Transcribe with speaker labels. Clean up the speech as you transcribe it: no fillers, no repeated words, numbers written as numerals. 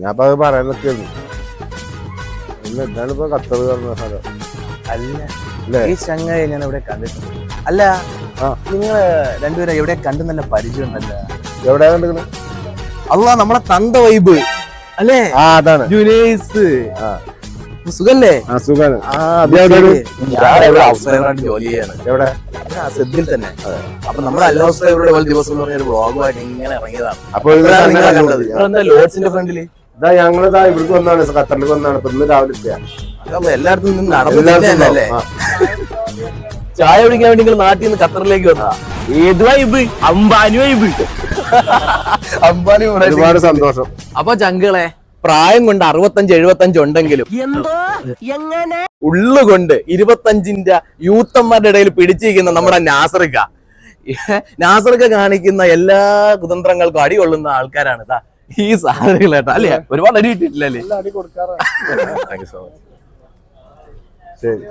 Speaker 1: ഞാൻ അത് പറയാൻ നിൽക്കുന്നു. എന്താണ് ഇപ്പൊ ഖത്തർ പറഞ്ഞ സ്ഥലം?
Speaker 2: അല്ല ഈ ചങ്ങായി ഞാൻ എവിടെ കണ്ടിട്ടുണ്ട്. അല്ല നിങ്ങള് രണ്ടുപേരും എവിടെ കണ്ടു നല്ല പരിചയം ഉണ്ടല്ല?
Speaker 1: എവിടെയാ കണ്ടിരിക്കണ?
Speaker 2: അല്ല നമ്മളെ തന്ത വൈബ് അല്ലേ?
Speaker 1: അതാണ്
Speaker 2: ജുനൈസ്. സുഖല്ലേ?
Speaker 1: സുഖാണ്.
Speaker 2: ജോലി ചെയ്യാണ്
Speaker 1: എവിടെ?
Speaker 2: സെദ്ദിൽ തന്നെ. അപ്പൊ നമ്മുടെ അല്ലാസ്ഫൈവറുടെ ദിവസം എന്ന് പറഞ്ഞ ഒരു വ്ളോഗുമായിട്ട് ഇങ്ങനെ ഇറങ്ങിയതാണ്.
Speaker 1: അപ്പൊ
Speaker 2: ലോഡ്സിന്റെ ഫ്രണ്ടില്
Speaker 1: ഇതാ ഞങ്ങളിതാ ഇവിടേക്ക് വന്നാണ്, ഖത്തറിലേക്ക് വന്നാണ്. ഇപ്പൊ ഇന്ന് രാവിലെ
Speaker 2: എല്ലായിടത്തും നിന്ന് നടന്നല്ലേ? ചായ കുടിക്കാൻ വേണ്ടി നിങ്ങൾ നാട്ടിൽ നിന്ന് ഖത്തറിലേക്ക് വന്നാ? ഏത് വൈബ്? അംബാനി വൈബ്. അംബാനി
Speaker 1: ഒരുപാട് സന്തോഷം.
Speaker 2: അപ്പൊ ചങ്കളെ പ്രായം കൊണ്ട് 65-75 ഉണ്ടെങ്കിലും ഉള്ളുകൊണ്ട് 25ന്റെ യൂത്തന്മാരുടെ ഇടയിൽ പിടിച്ചിരിക്കുന്ന നമ്മുടെ നാസറിക്ക കാണിക്കുന്ന എല്ലാ കുതന്ത്രങ്ങൾക്കും അടി കൊള്ളുന്ന ആൾക്കാരാണ് ഈ സാധനങ്ങൾ കേട്ടോ. അല്ലേ? ഒരുപാട് അടി കിട്ടിയിട്ടില്ലല്ലേ?
Speaker 1: ശരി.